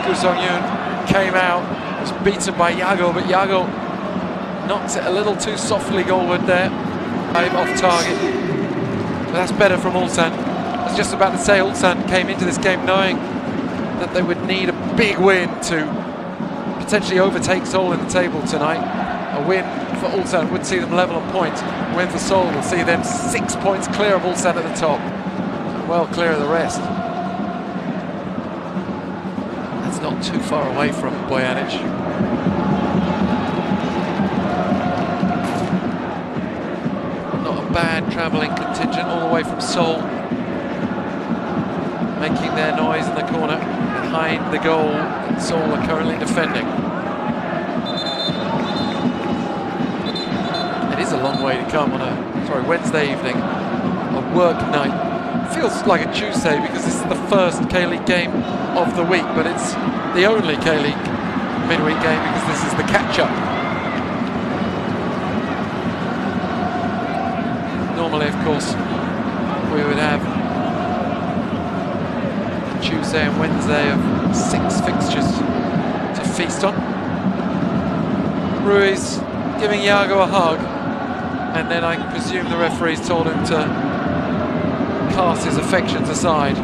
Koo Sung-yoon came out, was beaten by Yago, but Yago knocked it a little too softly goalward there. Off target. But that's better from Ulsan. I was just about to say Ulsan came into this game knowing that they would need a big win to potentially overtake Seoul in the table tonight. A win for Ulsan would see them level on points. A win for Seoul will see them 6 points clear of Ulsan at the top, and well clear of the rest. That's not too far away from Bojanic. Not a bad travelling contingent all the way from Seoul, making their noise in the corner behind the goal that Seoul are currently defending. It is a long way to come on a Wednesday evening, a work night. It feels like a Tuesday because this is the first K-League game of the week, but it's the only K-League midweek game because this is the catch-up. Normally, of course, we would have Tuesday and Wednesday of 6 fixtures to feast on. Ruiz giving Yago a hug, and then I presume the referees told him to cast his affections aside.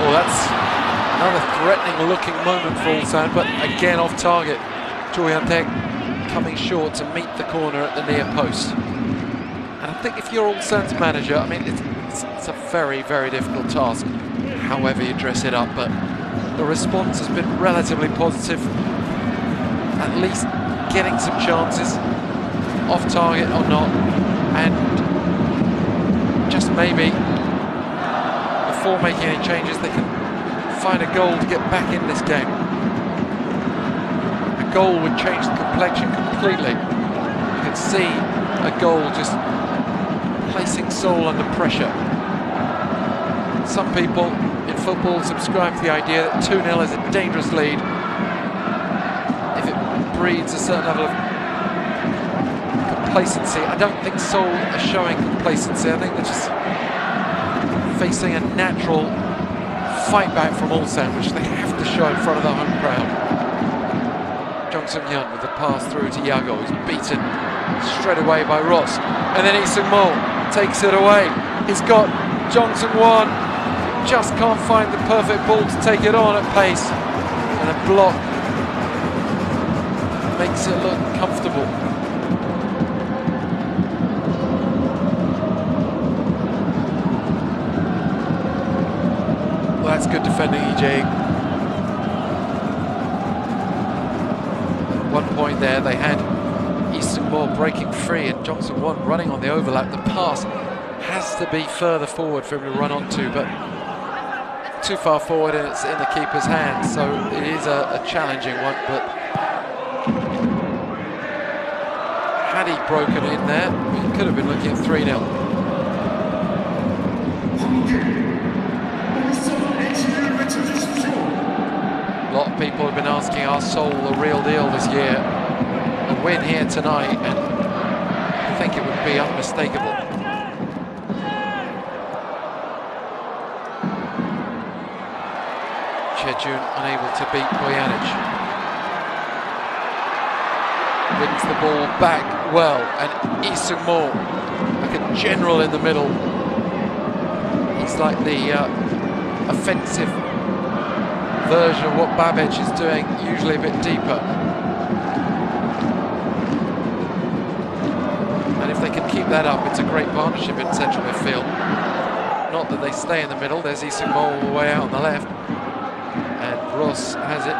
Oh, that's another threatening looking moment for Ulsan, but again off target. Choi Hyun-taek coming short to meet the corner at the near post. And I think if you're Ulsan's manager, I mean, it's a very, very difficult task, however you dress it up, but the response has been relatively positive, at least getting some chances, off target or not, and just maybe before making any changes they can find a goal to get back in this game. A goal would change the complexion completely. You can see a goal just placing Seoul under pressure. Some people in football subscribe to the idea that 2-0 is a dangerous lead if it breeds a certain level of complacency. I don't think Seoul are showing complacency. I think they're just facing a natural fight back from Ulsan, which they have to show in front of the home crowd. Jung Sung-hyun with the pass through to Yago, who's beaten straight away by Ross, and then Lee Seung-mo takes it away. He's got Jong Seung-won, just can't find the perfect ball to take it on at pace, and a block makes it look comfortable. Well, that's good defending, EJ. At one point there they had Lee Seung-mo breaking free and Jong Seung-won running on the overlap. The pass has to be further forward for him to run onto, but too far forward and it's in the keeper's hands, so it is a challenging one. But had he broken in there, we could have been looking at 3-0. A lot of people have been asking, are Seoul the real deal this year? A win here tonight, and I think it would be unmistakable. Chejun unable to beat Bojanic. Wins the ball back well, and Lee Seung-mo, like a general in the middle. He's like the offensive version of what Babic is doing, usually a bit deeper. And if they can keep that up, it's a great partnership in central midfield. Not that they stay in the middle. There's Lee Seung-mo all the way out on the left, and Ross has it.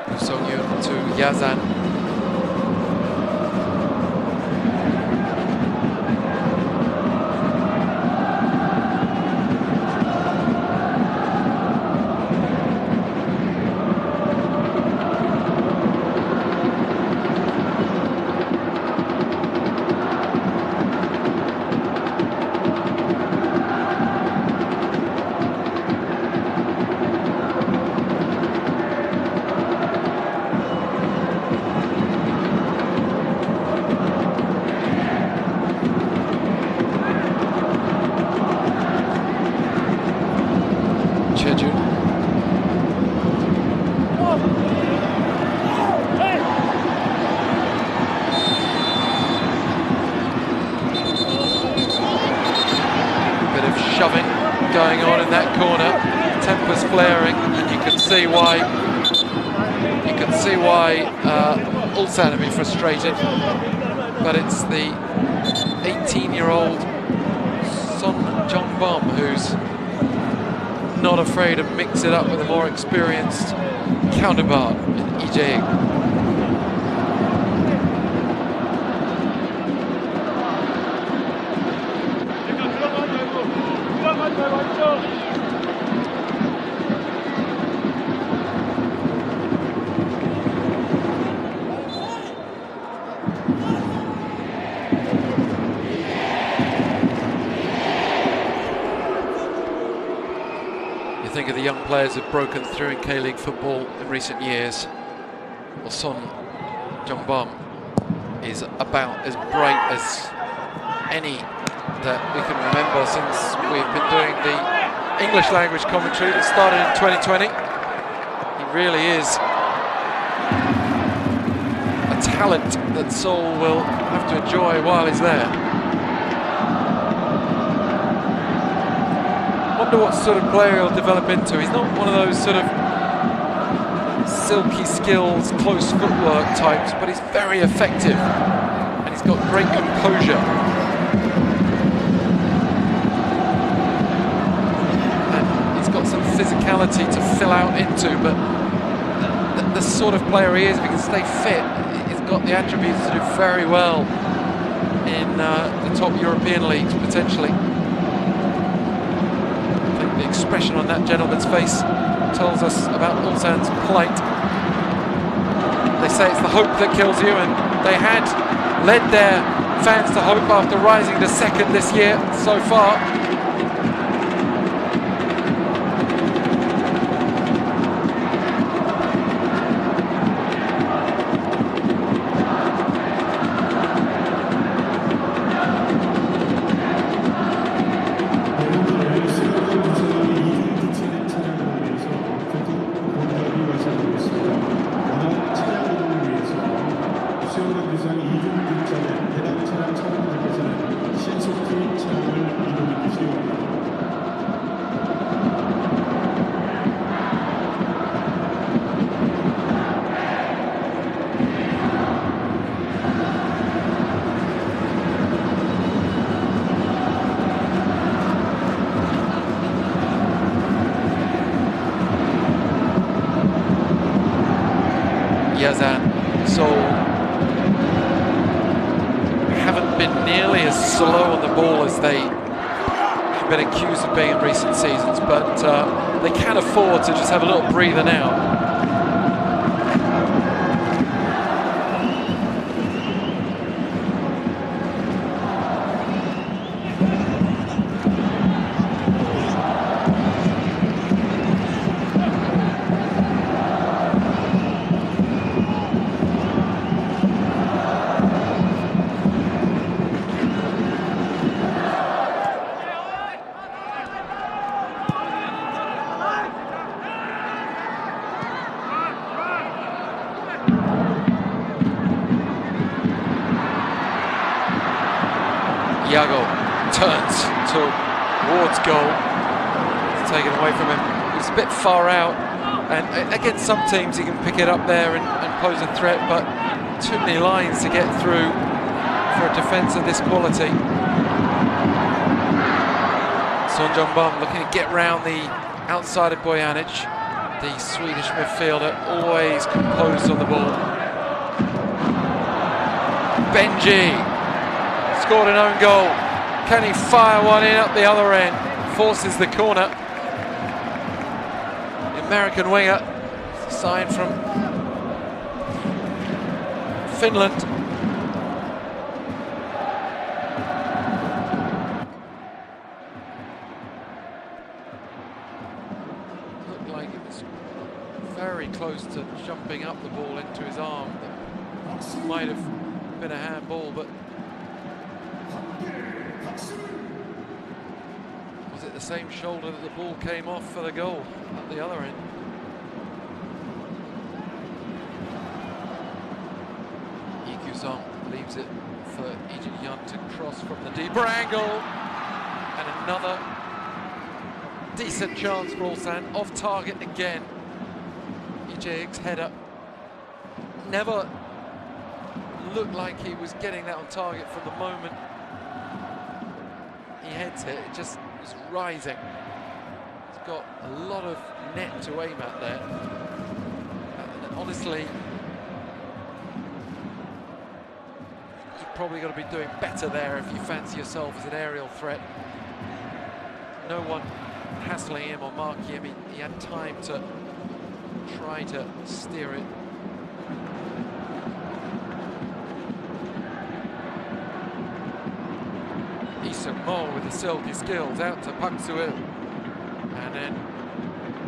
Koo Sung-yoon to Yazan. flaring, and you can see why. You can see why Ulsan have been frustrated. But it's the 18-year-old Son Jong-bom who's not afraid to mix it up with a more experienced counterpart in Lee Jae-ik. Think of the young players who've broken through in K-League football in recent years. Well, Son Jong-bom is about as bright as any that we can remember since we've been doing the English language commentary that started in 2020. He really is a talent that Seoul will have to enjoy while he's there. Wonder what sort of player he'll develop into. He's not one of those sort of silky skills, close footwork types, but he's very effective and he's got great composure. And he's got some physicality to fill out into, but the sort of player he is, if he can stay fit, he's got the attributes to do very well in the top European leagues, potentially. The expression on that gentleman's face tells us about Ulsan's plight. They say it's the hope that kills you, and they had led their fans to hope after rising to second this year so far. Seoul haven't been nearly as slow on the ball as they have been accused of being in recent seasons, but they can afford to just have a little breather now. Iago turns towards goal. It's taken away from him. He's a bit far out, and against some teams he can pick it up there and pose a threat, but too many lines to get through for a defence of this quality. Son Jong-bom looking to get round the outside of Bojanic. The Swedish midfielder always composed on the ball. Benji scored an own goal. Can he fire one in up the other end? Forces the corner. The American winger, signed from Finland. Looked like it was very close to jumping up the ball into his arm. That might have been a handball, but was it the same shoulder that the ball came off for the goal at the other end? Song leaves it for Lee Jae-yun to cross from the deeper angle, and another decent chance for Ulsan, off target again. Ijay's header never looked like he was getting that on target from the moment he heads it. It just was rising. He's got a lot of net to aim at there. And honestly, you've probably got to be doing better there if you fancy yourself as an aerial threat. No one hassling him or marking him. He had time to try to steer it. Mo with the silky skills out to Park SEOUL, and then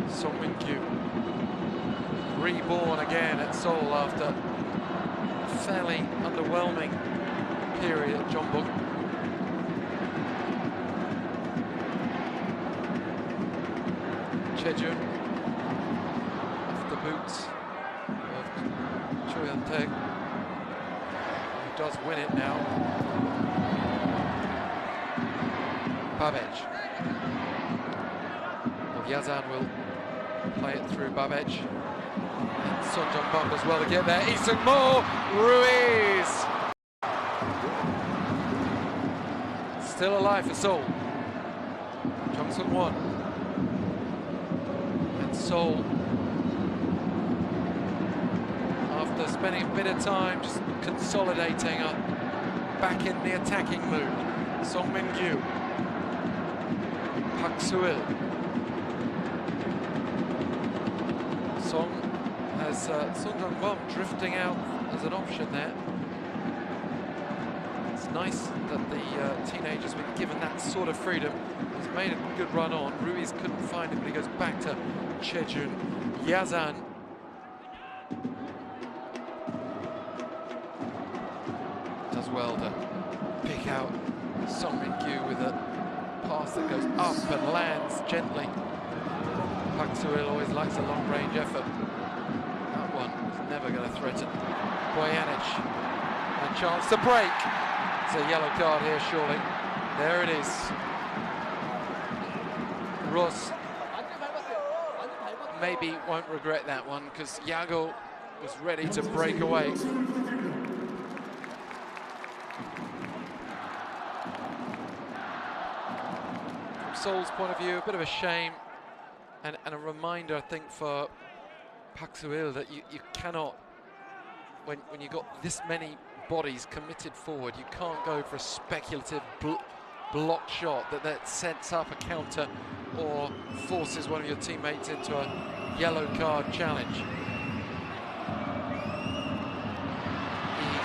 Song Min-kyu reborn again at Seoul after a fairly underwhelming period at Jeonbuk. Chejun off the boots of Cho Hyun-taek, who does win it now. Babbage. Well, Yazan will play it through Babbage. And Son Jong-bum as well to get there. Lee Seung-mo, Ruiz! Still alive for Seoul. Jung Seung-won. And Seoul, after spending a bit of time just consolidating, are back in the attacking mood. Song Min-kyu. Park SEOUL. Song has Son Jong-bum drifting out as an option there. It's nice that the teenager's been given that sort of freedom. He's made a good run on. Ruiz couldn't find him, but he goes back to Chejun. Yazan. Does well to pick out Song Min-kyu with a pass that goes up and lands gently. Park SEOUL always likes a long-range effort. That one is never going to threaten Bojanic. A chance to break. It's a yellow card here, surely. There it is. Ross maybe won't regret that one because Yago was ready to break away. Seoul's point of view, a bit of a shame and a reminder, I think, for Park SEOUL that you cannot, when you've got this many bodies committed forward, you can't go for a speculative block shot that sets up a counter or forces one of your teammates into a yellow card challenge.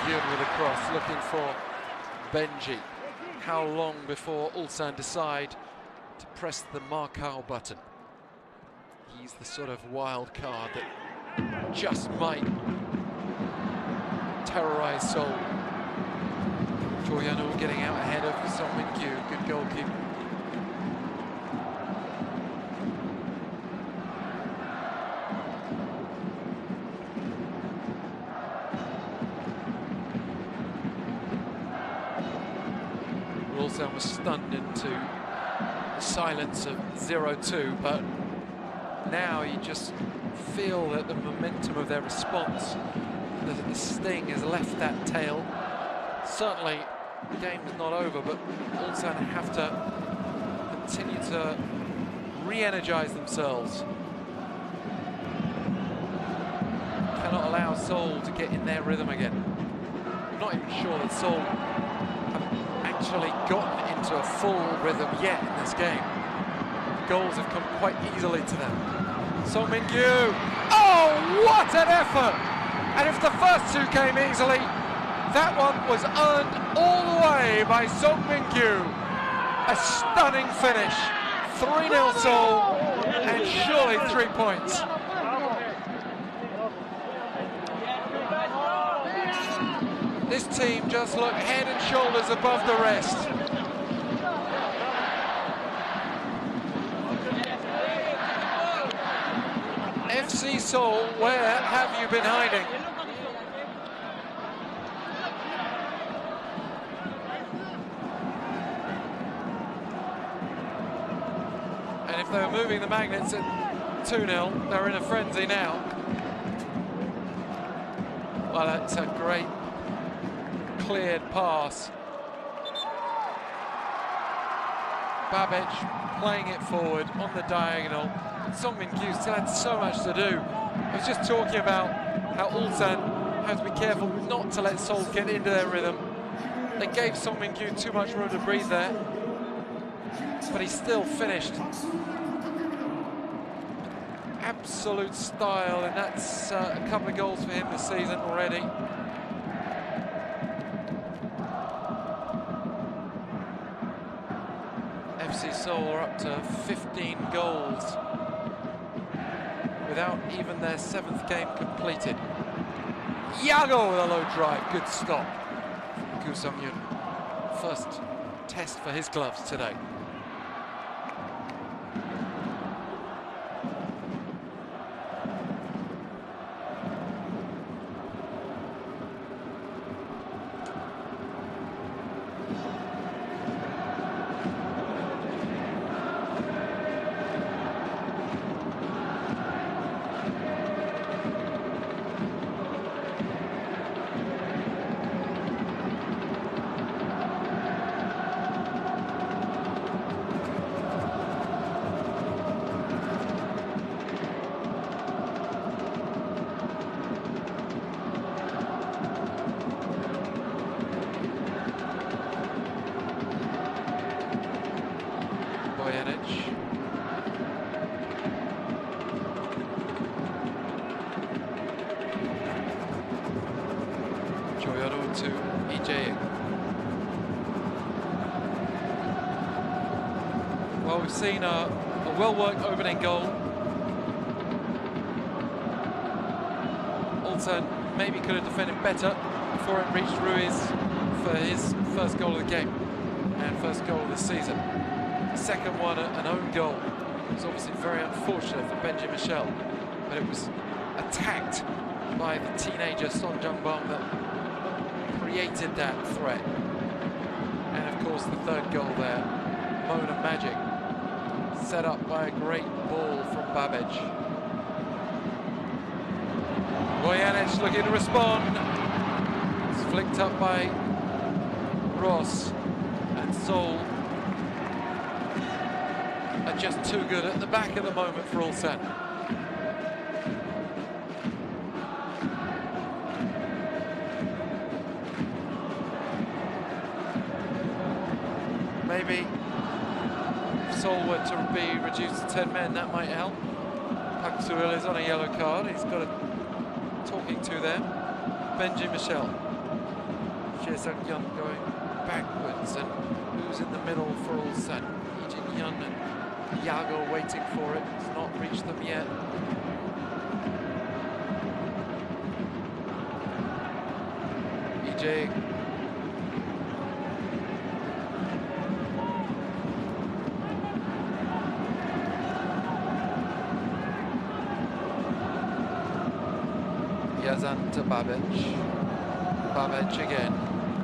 Lee with a cross, looking for Benji. How long before Ulsan decide to press the Markau button? He's the sort of wild card that just might terrorize Seoul. Cho Hyun-woo getting out ahead of Song Min-kyu, good goalkeeper. Ulsan was stunned into silence of 0-2, but now you just feel that the momentum of their response, that the sting has left that tail. Certainly the game is not over, but Ulsan have to continue to re-energize themselves. Cannot allow Seoul to get in their rhythm again. I'm not even sure that Seoul have actually gotten into a full rhythm yet in this game. The goals have come quite easily to them. Song Min-kyu, oh, what an effort! And if the first two came easily, that one was earned all the way by Song Min-kyu. A stunning finish. 3-0 Seoul, and surely 3 points. This team just look head and shoulders above the rest. FC Seoul, where have you been hiding? They were moving the magnets at 2-0. They're in a frenzy now. Well, that's a great cleared pass. Babic playing it forward on the diagonal. Song Min-kyu still had so much to do. I was just talking about how Ulsan has to be careful not to let Seoul get into their rhythm. They gave Song Min-kyu too much room to breathe there, but he still finished. Absolute style, and that's a couple of goals for him this season already. FC Seoul are up to 15 goals without even their 7th game completed. Yago with a low drive, good stop from Koo Sung-yoon. First test for his gloves today. To EJ. Well, we've seen a well-worked opening goal. Ulsan maybe could have defended better before it reached Ruiz for his first goal of the game and first goal of the season. The second one, an own goal. It was obviously very unfortunate for Benji Michel, but it was attacked by the teenager Son Jung-bong that created that threat. And of course the third goal there, Mona Magic, set up by a great ball from Babic. Bojanic looking to respond. It's flicked up by Ross, and Seoul are just too good at the back at the moment for Ulsan. Maybe if Seoul were to be reduced to 10 men, that might help. Park Soo-il is on a yellow card. He's got a talking to there. Benji Michel. Choi Sang-yeon going backwards, and who's in the middle for Ulsan? Lee Jin-yeon and Yago waiting for it. It's not reached them yet. EJ. Yazan to Babic. Babic again.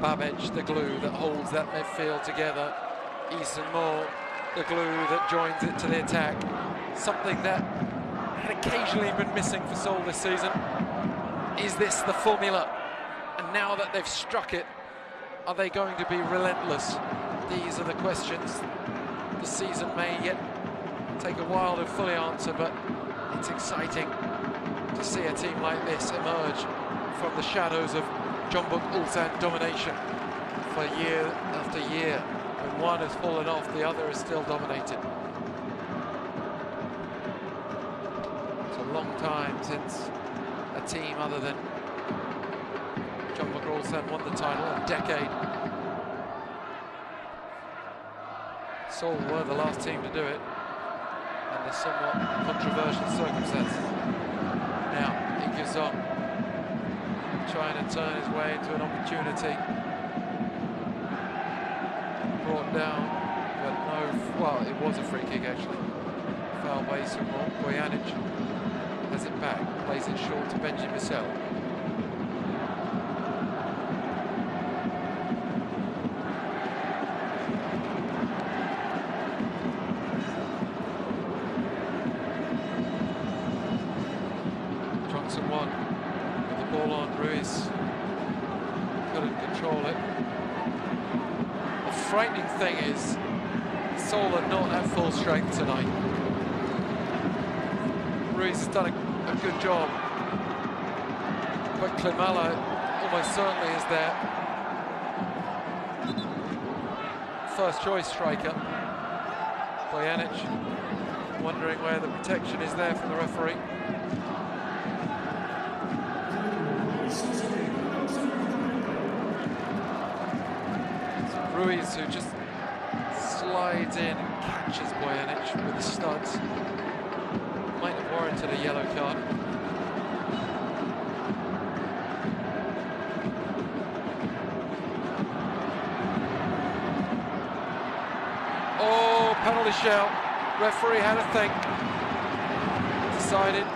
Babic, the glue that holds that midfield together. Eason Moore, the glue that joins it to the attack. Something that had occasionally been missing for Seoul this season. Is this the formula? And now that they've struck it, are they going to be relentless? These are the questions. The season may yet take a while to fully answer, but it's exciting to see a team like this emerge from the shadows of Jeonbuk Ulsan domination for year after year. When one has fallen off, the other is still dominated. It's a long time since a team other than Jeonbuk Ulsan won the title, a decade. Seoul were the last team to do it under somewhat controversial circumstances. Now, Ikuzong trying to turn his way into an opportunity. Brought down, but no, well, it was a free kick actually. Foul by Sumo. Bojanic has it back, plays it short to Benji Michel. Johnson won with the ball on. Ruiz couldn't control it. The frightening thing is SEOUL are not at full strength tonight. Ruiz has done a good job, but Klimala almost certainly is their first choice striker. Bojanic wondering where the protection is there from the referee. It's Ruiz who just slides in and catches Bojanic with the studs. Might have warranted a yellow card. Oh, penalty shout. Referee had a think. Decided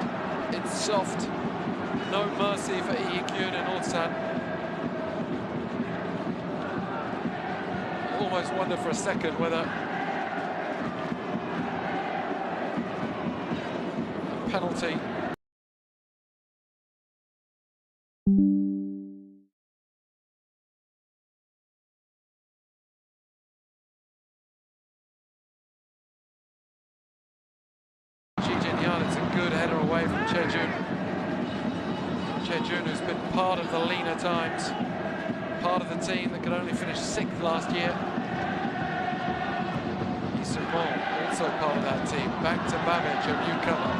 it's soft. No mercy for Iikun and ULSAN. Almost wonder for a second whether a penalty. It's a good header away from Chejun. Chejun, who's been part of the leaner times, part of the team that could only finish 6th last year. SEOUL, also part of that team. Back to Babic, a newcomer.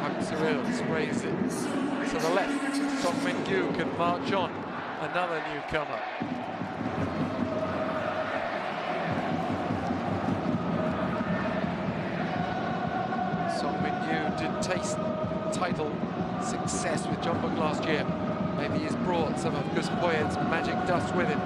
Hak Cyril sprays it to the left. Song Min-gyu can march on, another newcomer. Did taste title success with Jeonbuk last year. Maybe he's brought some of Gus Poyet's magic dust with him.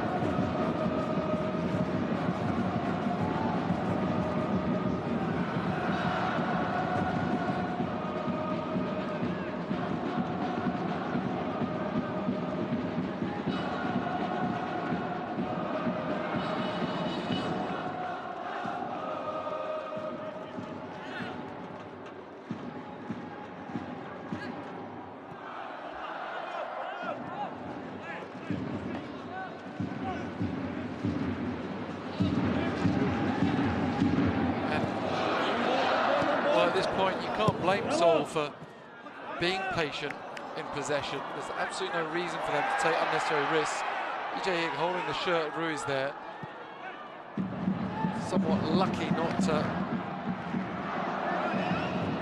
At this point, you can't blame SEOUL for being patient in possession. There's absolutely no reason for them to take unnecessary risks. EJ holding the shirt of Ruiz there. Somewhat lucky not to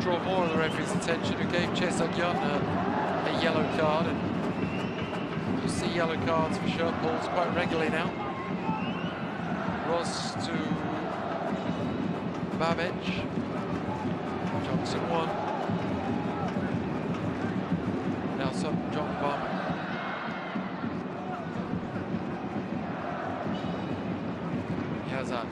draw more of the referee's attention, who gave Chae Seok-yeon a yellow card. And you see yellow cards for shirt pulls quite regularly now. Ross to Babic. Johnson won. Now some Jeonbuk. Yazan.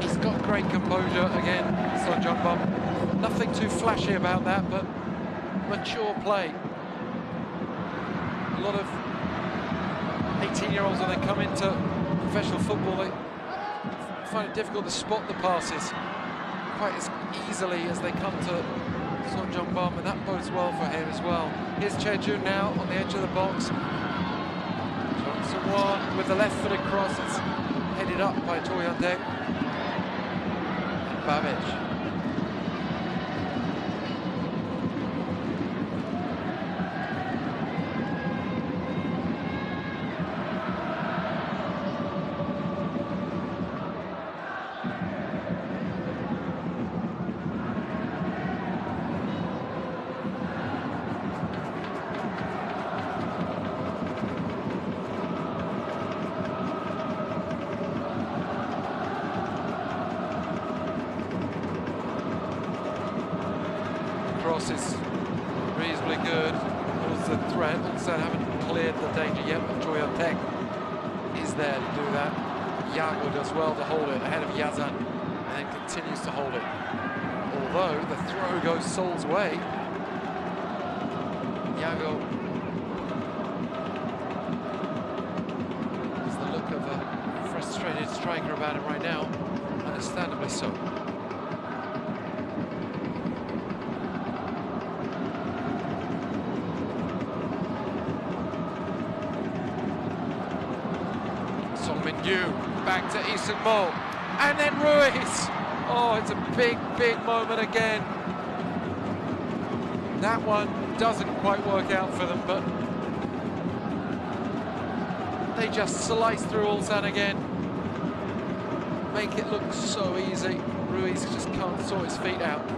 He's got great composure again, so Jeonbuk. Nothing too flashy about that, but mature play. A lot of 18-year-olds, when they come into professional football, they find it difficult to spot the passes quite as easily as they come to Son Jeonbuk, and that bodes well for him as well. Here's Chejun now on the edge of the box. Johnson won with the left-footed cross. It's headed up by Cho Hyun-taek. And Babic. Cross is reasonably good towards the threat. ULSAN haven't cleared the danger yet, but Cho Hyun-taek is there to do that. Yago does well to hold it ahead of Yazan, and then continues to hold it all although the throw goes Seoul's way. Yago has the look of a frustrated striker about it right now, understandably so. Back to Isung-mo, and then Ruiz. Oh, it's a big, big moment again. That one doesn't quite work out for them, but they just slice through Ulsan again. Make it look so easy. Ruiz just can't sort his feet out.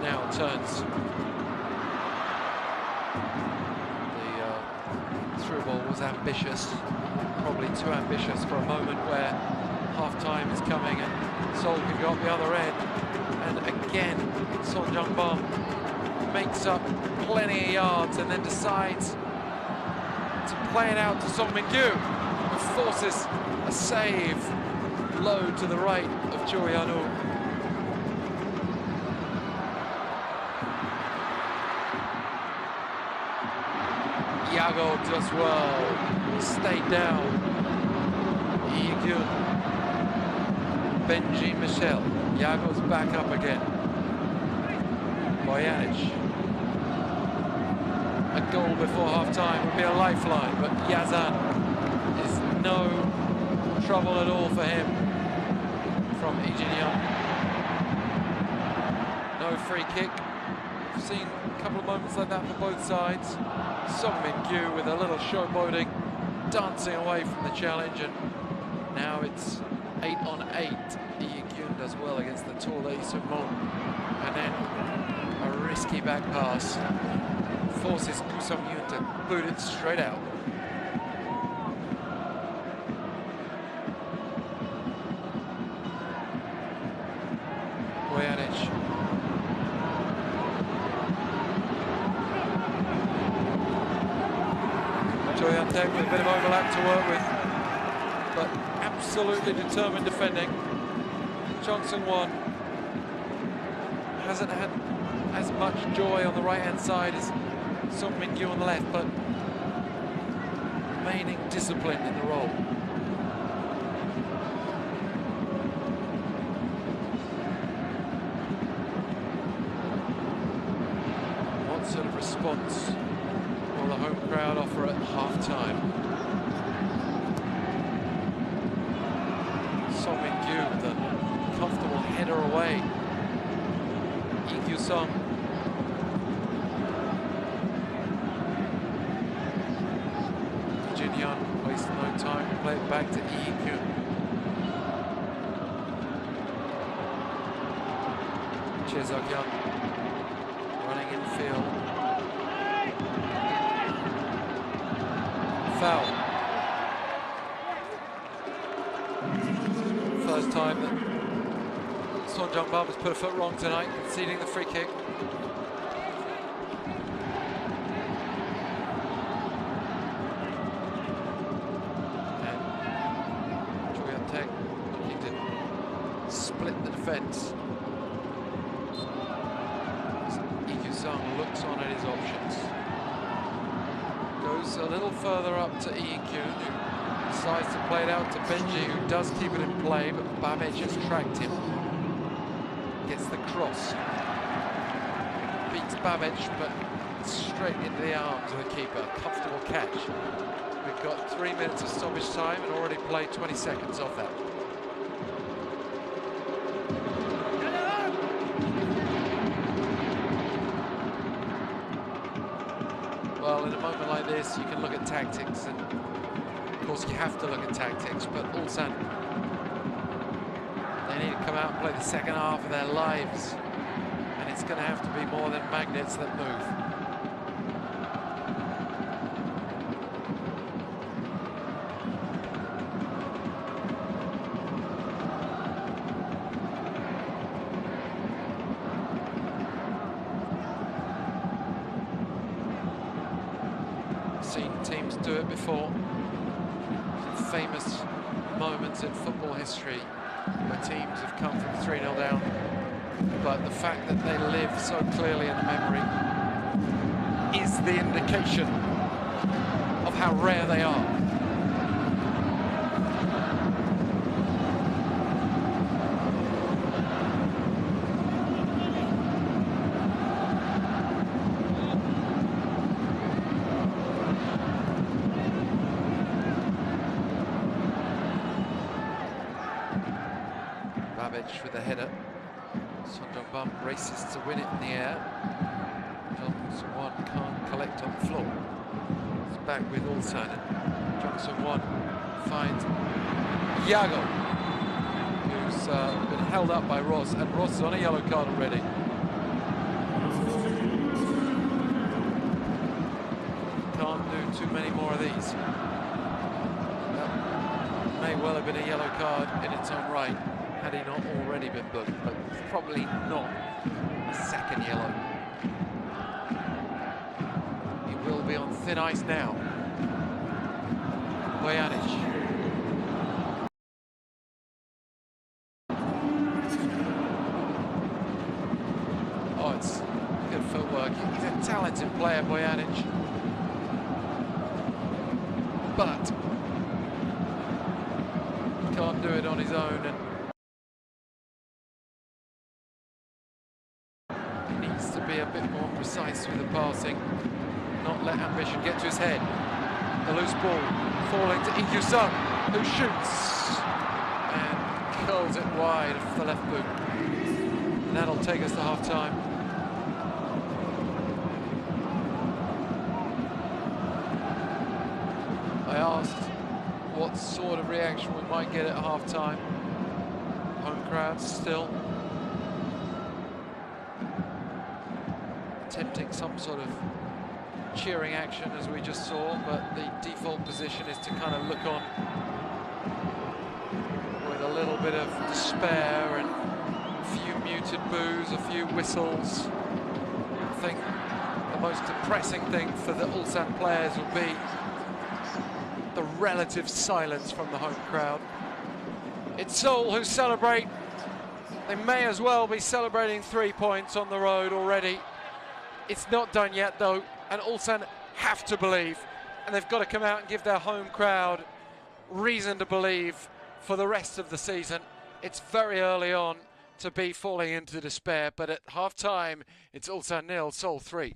Now turns. The through ball was ambitious, probably too ambitious for a moment where half-time is coming and Seoul can go up the other end. And again, Son Jung-bom makes up plenty of yards and then decides to play it out to Song Min-gyu, who forces a save low to the right of Cho Hyun-woo. Yago does well, stayed down. Lee-gyun, Benji Michel, Yago's back up again. Bojanic. A goal before half-time would be a lifeline, but Yazan is no trouble at all for him from Lee Jin-young. No free kick. We've seen a couple of moments like that for both sides. Song Min-gyu with a little showboating, dancing away from the challenge, and now it's 8 on 8. Lee-gyun does well against the taller Isung-mo, and then a risky back pass forces Koo Sung-yoon to boot it straight out. Bojanic. Cho Hyun-taek with a bit of overlap to work with, but absolutely determined defending. Chung Seung-won hasn't had as much joy on the right-hand side as Song Min-gyu on the left, but remaining disciplined in the role. What sort of response will the home crowd offer at half-time? Song Min-gyu with a comfortable header away. Lee Kyu-sung. Jin-hyun wastes no time to play it back to Lee Kyun. Choi Seok-young running in field. Foul. First time that Son Jung-bom has put a foot wrong tonight, conceding the free kick. And Cho Hyun-taek looking to split the defence. Lee Kyu-sung looks on at his options. Goes a little further up to Lee Kyun, who decides to play it out to Benji, who does keep it in play, but Babbage has tracked him. Gets the cross. Beats Babbage, but straight into the arms of the keeper. Comfortable catch. We've got 3 minutes of stoppage time and already played 20 seconds off that. Well, in a moment like this, you can look at tactics, and of course you have to look at tactics, but Ulsan come out and play the second half of their lives, and it's going to have to be more than magnets that move. Seen teams do it before. Famous moments in football history where teams have come from 3-0 down, but the fact that they live so clearly in the memory is the indication of how rare they are. With the header, Sondong races to win it in the air. Johnson Won can't collect on the floor. It's back with ULSAN. Johnson Won finds Yago, who's been held up by Ross, and Ross is on a yellow card already. Can't do too many more of these. That may well have been a yellow card in its own right, had he not already been booked, but probably not a second yellow. He will be on thin ice now. Bojanic. Oh, it's good footwork. He's a talented player, Bojanic. But can't do it on his own, and to be a bit more precise with the passing, not let ambition get to his head. The loose ball falling to ULSAN, who shoots and curls it wide off the left boot. And that'll take us to half-time. I asked what sort of reaction we might get at half-time. Home crowd still attempting some sort of cheering action, as we just saw, but the default position is to kind of look on with a little bit of despair and a few muted boos, a few whistles. I think the most depressing thing for the ULSAN players will be the relative silence from the home crowd. It's SEOUL who celebrate. They may as well be celebrating 3 points on the road already. It's not done yet, though, and ULSAN have to believe, and they've got to come out and give their home crowd reason to believe for the rest of the season. It's very early on to be falling into despair, but at half-time, it's ULSAN 0, SEOUL 3.